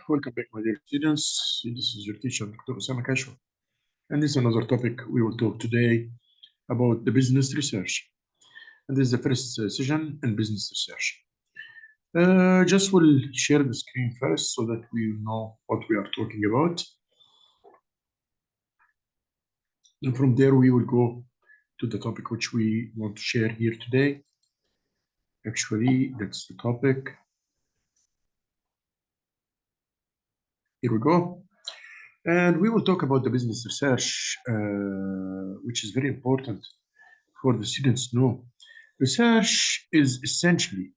Welcome back, my dear students. This is your teacher, Dr. Osama Kashwa. And this is another topic we will talk today about the business research. And this is the first session in business research. Just will share the screen first so that we know what we are talking about. And from there, we will go to the topic which we want to share here today. Actually, that's the topic. Here we go. And we will talk about the business research, which is very important for the students to know. Research is essentially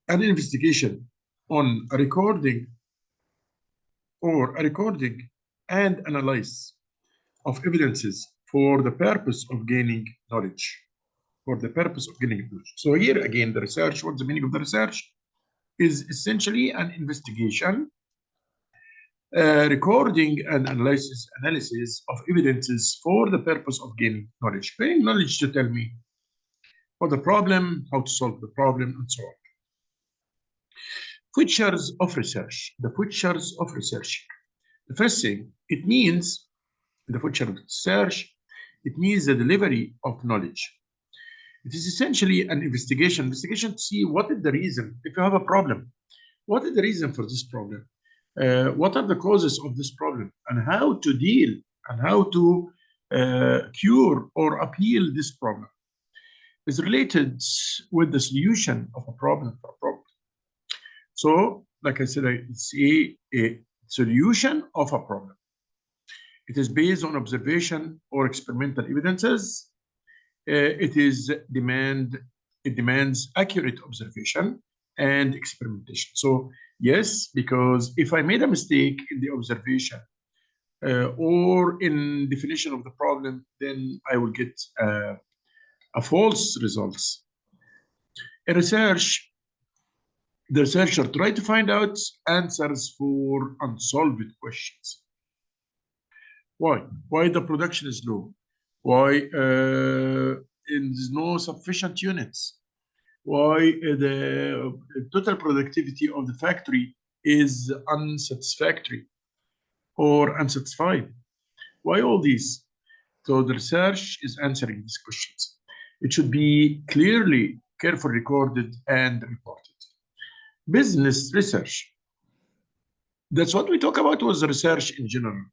an investigation on a recording and analysis of evidences for the purpose of gaining knowledge. So here again, the research, what's the meaning of the research? Is essentially an investigation, recording and analysis of evidences for the purpose of gaining knowledge. Gaining knowledge to tell me what the problem, how to solve the problem, and so on. Features of research. The features of research. The first thing, it means, the feature of research, it means the delivery of knowledge. It is essentially an investigation to see what is the reason. If you have a problem, what is the reason for this problem? What are the causes of this problem, and how to deal and how to cure or appeal this problem is related with the solution of a problem. So, like I said, it's a solution of a problem. It is based on observation or experimental evidences. It demands accurate observation and experimentation. So yes, because if I made a mistake in the observation or in definition of the problem, then I will get a false results. In research, the researcher try to find out answers for unsolved questions. Why? Why the production is low? Why there's no sufficient units? Why the total productivity of the factory is unsatisfactory or unsatisfied? Why all these? So the research is answering these questions. It should be clearly, carefully recorded and reported. Business research. That's what we talk about was research in general.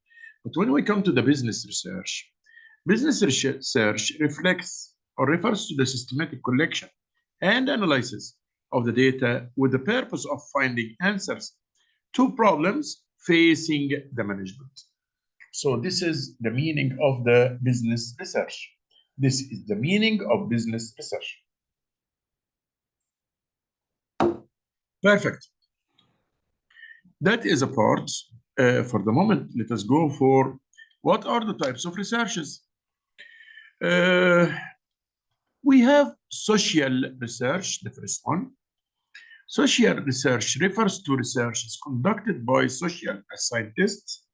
But when we come to the business research reflects or refers to the systematic collection and analysis of the data with the purpose of finding answers to problems facing the management. So this is the meaning of the business research. This is the meaning of business research. Perfect. That is a part. For the moment, let us go for what are the types of researches. We have social research, the first one. Social research refers to research conducted by social scientists.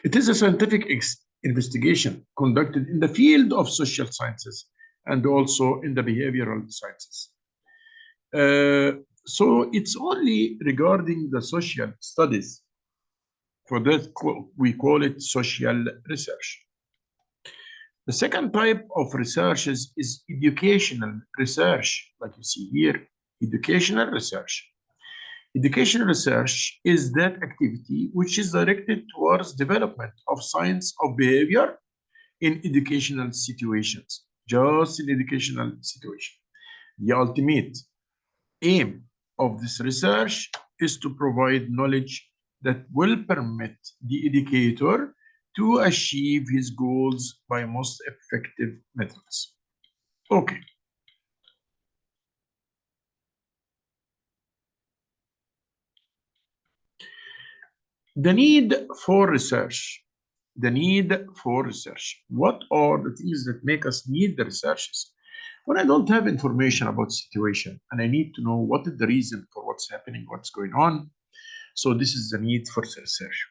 It is a scientific investigation conducted in the field of social sciences and also in the behavioral sciences. So it's only regarding the social studies. For that, we call it social research. The second type of research is educational research, like you see here, educational research. Educational research is that activity which is directed towards development of science of behavior in educational situations, just in educational situation. The ultimate aim of this research is to provide knowledge that will permit the educator to achieve his goals by most effective methods. Okay. The need for research. The need for research. What are the things that make us need the researches? When I don't have information about the situation and I need to know what is the reason for what's happening, what's going on. So this is the need for research.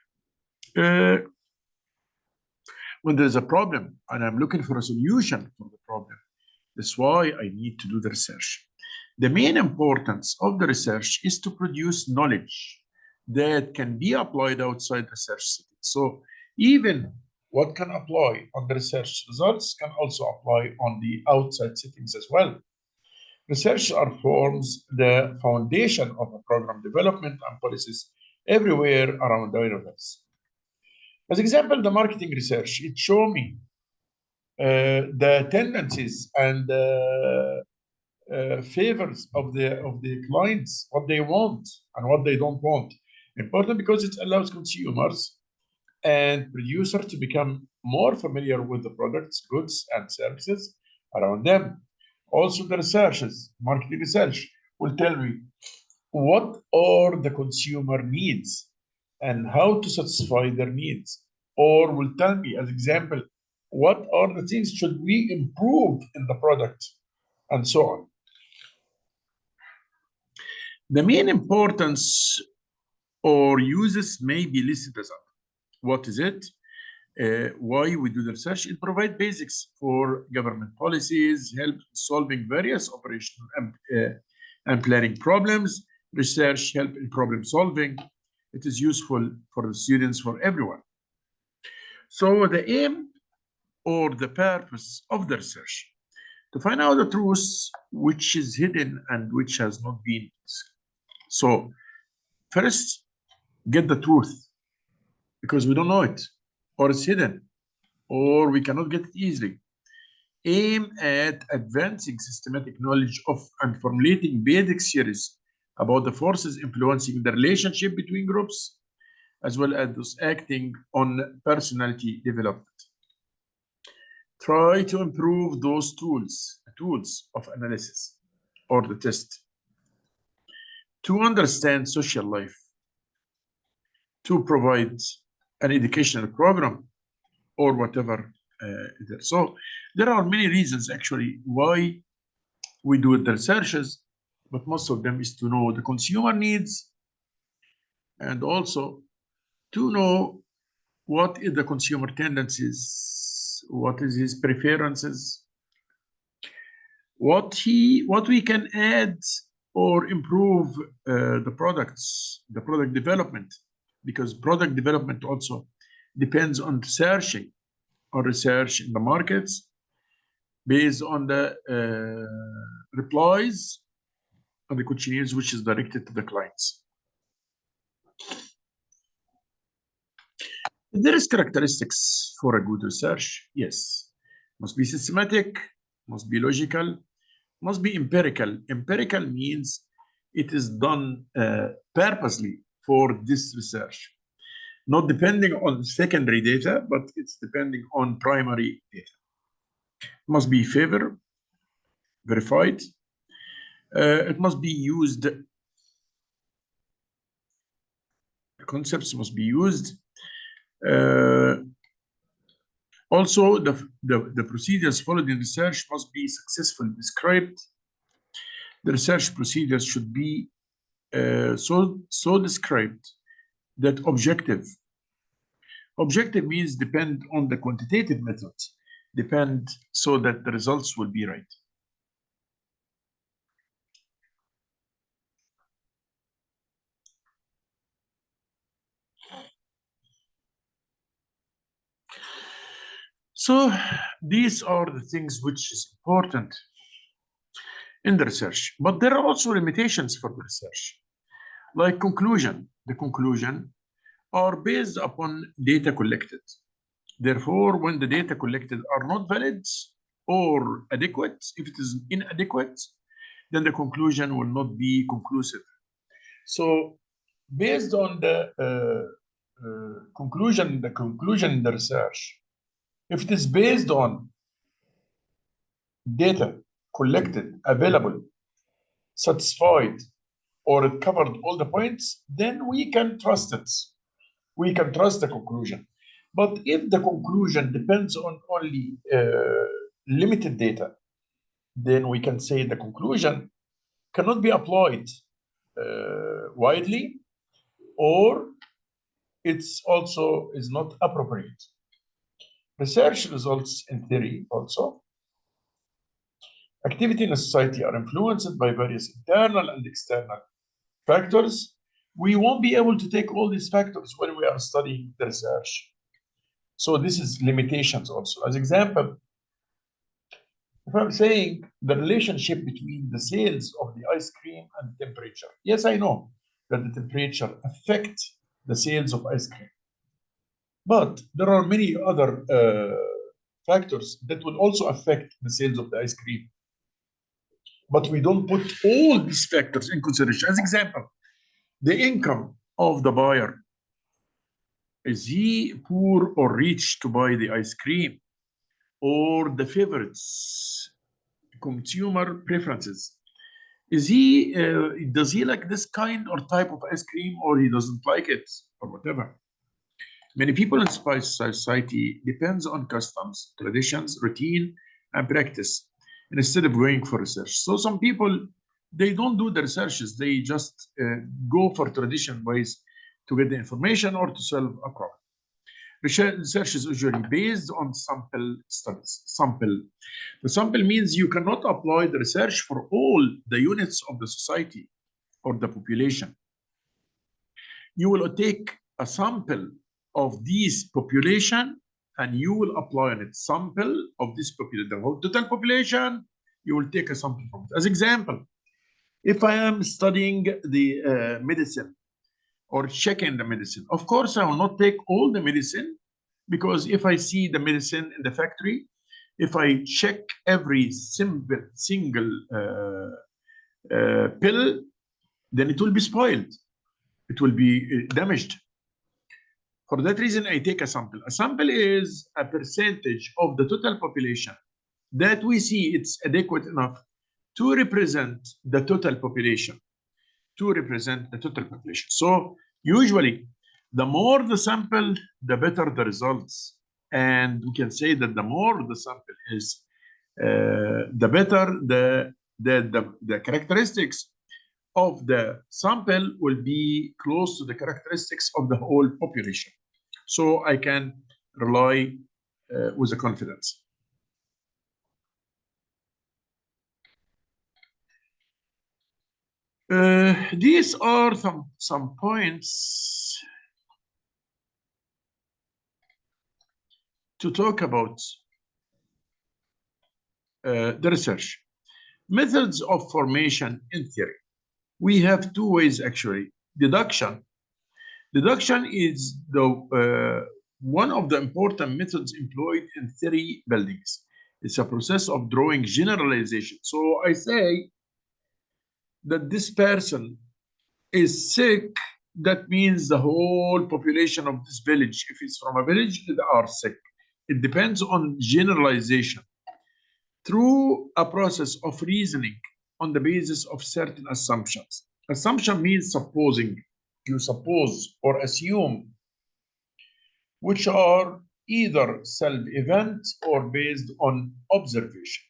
When there's a problem and I'm looking for a solution for the problem, that's why I need to do the research. The main importance of the research is to produce knowledge that can be applied outside research settings. So even what can apply on the research results can also apply on the outside settings as well. Research forms the foundation of a program development and policies everywhere around the universe. As example, the marketing research, it shows me the tendencies and favors of the clients, what they want and what they don't want. Important because it allows consumers and producers to become more familiar with the products, goods, and services around them. Also, the researchers, marketing research, will tell me what are the consumer needs and how to satisfy their needs, or will tell me, as example, what are the things should we improve in the product, and so on. The main importance or uses may be listed as under. What is it? Why we do the research? It provides basics for government policies, help solving various operational and planning problems. Research help in problem solving. It is useful for the students, for everyone. So the aim or the purpose of the research, to find out the truth which is hidden and which has not been. So first, get the truth, because we don't know it, or it's hidden, or we cannot get it easily. Aim at advancing systematic knowledge of and formulating basic theories about the forces influencing the relationship between groups, as well as those acting on personality development. Try to improve those tools of analysis or the test, to understand social life, to provide an educational program or whatever. So there are many reasons actually why we do the researches, but most of them is to know the consumer needs, and also to know what is the consumer tendencies, what is his preferences, what we can add or improve the product development, because product development also depends on searching or research in the markets based on the replies on the questionnaires which is directed to the clients. There is characteristics for a good research. Yes, must be systematic, must be logical, must be empirical. Empirical means it is done purposely for this research, not depending on secondary data, but it's depending on primary data. Must be verified. It must be used. Concepts must be used. Also, the procedures followed in research must be successfully described. The research procedures should be so described that objective. Objective means depend on the quantitative methods, depend so that the results will be right. So these are the things which is important in the research, but there are also limitations for the research, like conclusion. The conclusion are based upon data collected. Therefore, when the data collected are not valid or adequate, if it is inadequate, then the conclusion will not be conclusive. So based on the conclusion in the research, if it is based on data collected, available, satisfied, or it covered all the points, then we can trust it. We can trust the conclusion. But if the conclusion depends on only limited data, then we can say the conclusion cannot be applied widely, or it's also is not appropriate. Research results in theory also Activity in a society are influenced by various internal and external factors. We won't be able to take all these factors when we are studying the research. So this is limitations also. As example, if I'm saying the relationship between the sales of the ice cream and temperature. Yes, I know that the temperature affects the sales of ice cream. But there are many other factors that will also affect the sales of the ice cream. But we don't put all these factors in consideration. As example, the income of the buyer. Is he poor or rich to buy the ice cream? Or the favorites, consumer preferences. Does he like this kind or type of ice cream, or he doesn't like it, or whatever? Many people in spice society depends on customs, traditions, routine, and practice instead of going for research. So some people, they don't do the researches. They just go for tradition ways to get the information or to solve a problem. Research is usually based on sample studies. The sample means you cannot apply the research for all the units of the society or the population. You will take a sample of this population and you will apply on it sample of this population, the whole total population. You will take a sample from it. As example, if I am studying the medicine or checking the medicine, of course I will not take all the medicine, because if I see the medicine in the factory, if I check every single pill, then it will be spoiled. It will be damaged. For that reason, I take a sample. A sample is a percentage of the total population that we see it's adequate enough to represent the total population. So usually, the more the sample, the better the results. And we can say that the more the sample is, the better the characteristics of the sample will be close to the characteristics of the whole population. So I can rely with the confidence. These are some points to talk about the research. Methods of formation in theory. We have two ways actually. Deduction. Deduction is one of the important methods employed in theory buildings. It's a process of drawing generalization. So I say that this person is sick. That means the whole population of this village, if it's from a village, they are sick. It depends on generalization through a process of reasoning on the basis of certain assumptions. Assumption means supposing. You suppose or assume, which are either self-event or based on observation.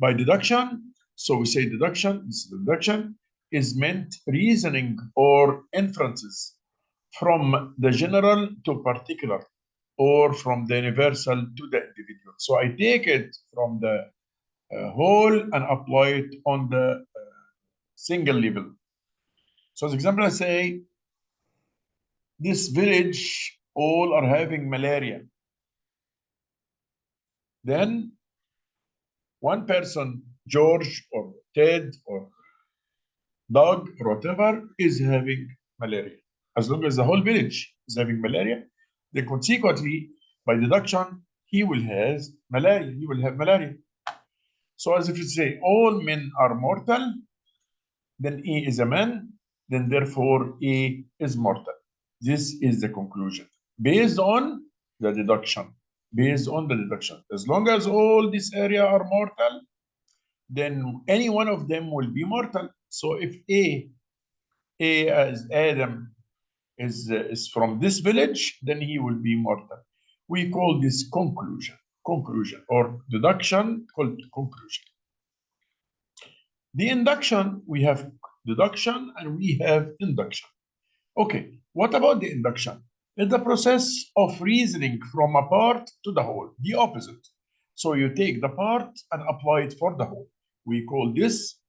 By deduction, so we say deduction is meant reasoning or inferences from the general to particular, or from the universal to the individual. So I take it from the whole and apply it on the single level. So as example, I say, this village all are having malaria. Then one person, George or Ted or Doug or whatever, is having malaria. As long as the whole village is having malaria, then consequently, by deduction, he will have malaria. So as if you say all men are mortal, then E is a man, then therefore E is mortal. This is the conclusion based on the deduction. As long as all this area are mortal, then any one of them will be mortal. So if A as Adam is from this village, then he will be mortal. We call this conclusion, or deduction called conclusion. The induction, we have deduction and we have induction. Okay, what about the induction? It's the process of reasoning from a part to the whole, the opposite. So you take the part and apply it for the whole. We call this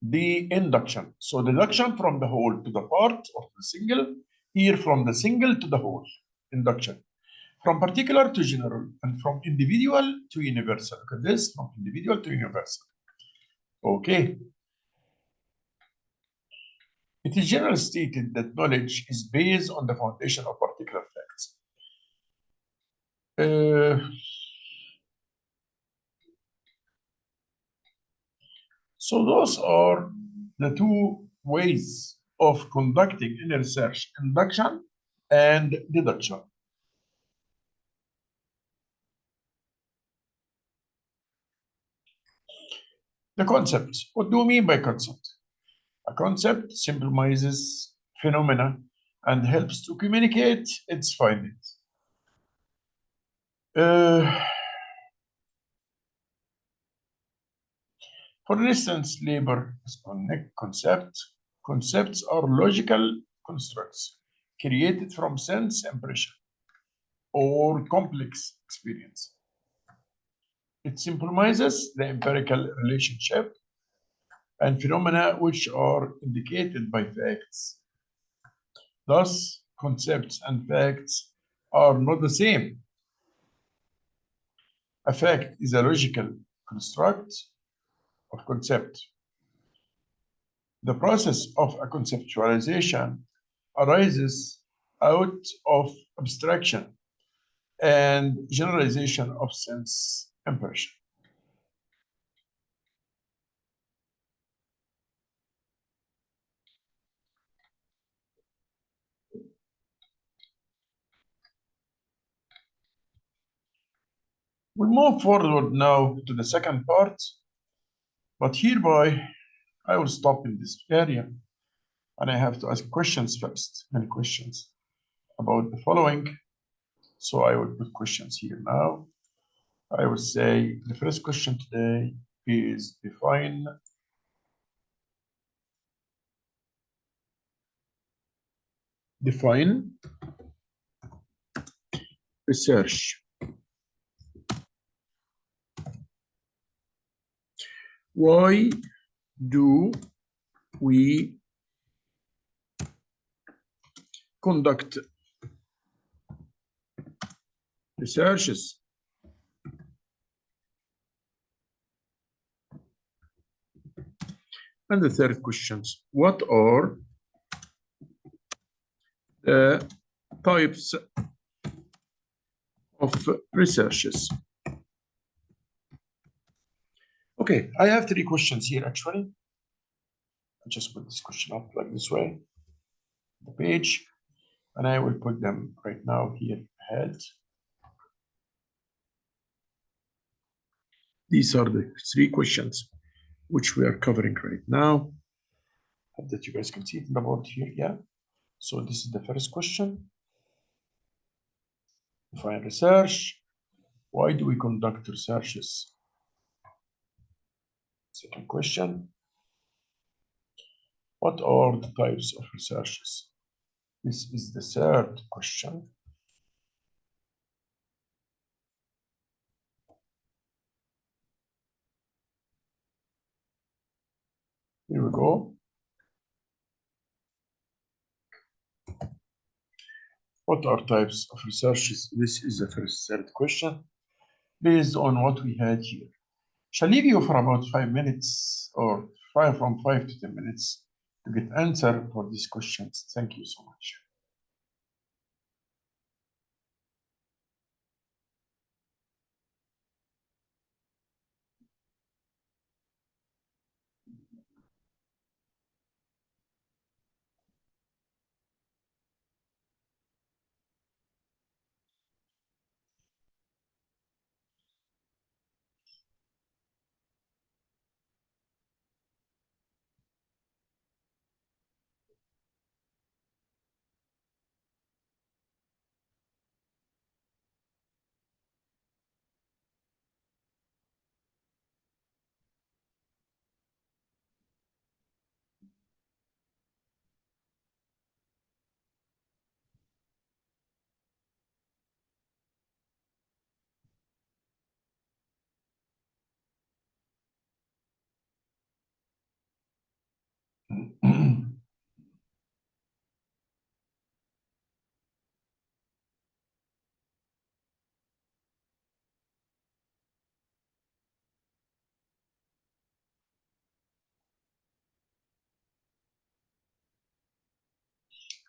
the induction. So deduction from the whole to the part or the single, here from the single to the whole, induction. From particular to general and from individual to universal. Look at this, from individual to universal. Okay. It is generally stated that knowledge is based on the foundation of particular facts. So those are the two ways of conducting in research, induction and deduction. The concept. What do you mean by concept? A concept symbolizes phenomena and helps to communicate its findings. For instance, labor is a concept. Concepts are logical constructs created from sense impression or complex experience. It symbolizes the empirical relationship and phenomena which are indicated by facts. Thus, concepts and facts are not the same. A fact is a logical construct of concept. The process of a conceptualization arises out of abstraction and generalization of sense impression. We move forward now to the second part, but hereby I will stop in this area and I have to ask questions first, many questions about the following. So I will put questions here now. I will say the first question today is define research. Why do we conduct researches? And the third questions, what are the types of researches? Okay, I have three questions here actually. I just put this question up like this way, the page, and I will put them right now here ahead. These are the three questions which we are covering right now. Hope that you guys can see it in the board here, yeah? So this is the first question. Define research. Why do we conduct researches? Second question. What are the types of researches? This is the third question. Here we go. What are types of researches? This is the third question based on what we had here. Shall leave you for about 5 minutes or from 5 to 10 minutes to get answer for these questions. Thank you so much.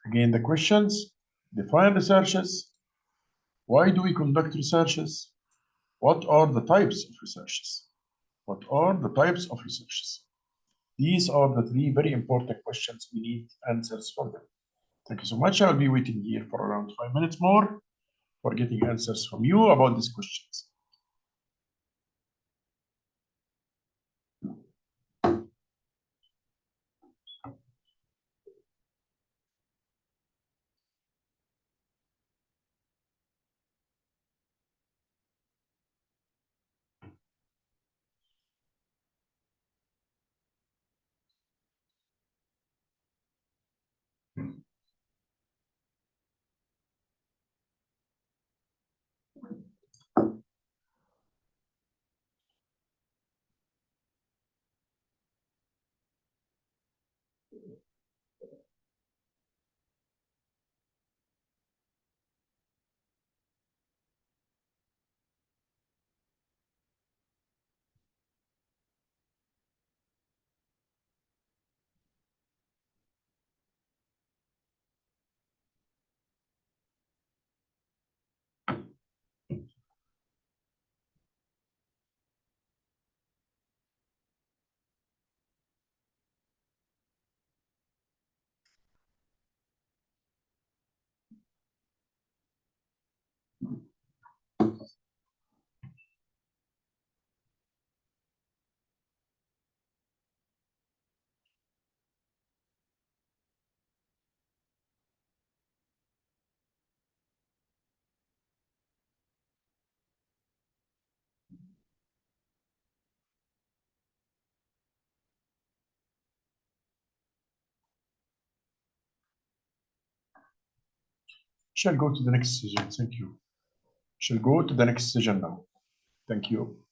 Again, the questions: define researches. Why do we conduct researches? What are the types of researches? What are the types of researches? These are the three very important questions we need answers for them. Thank you so much. I'll be waiting here for around 5 minutes more for getting answers from you about these questions. Shall go to the next session. Thank you. Shall go to the next session now. Thank you.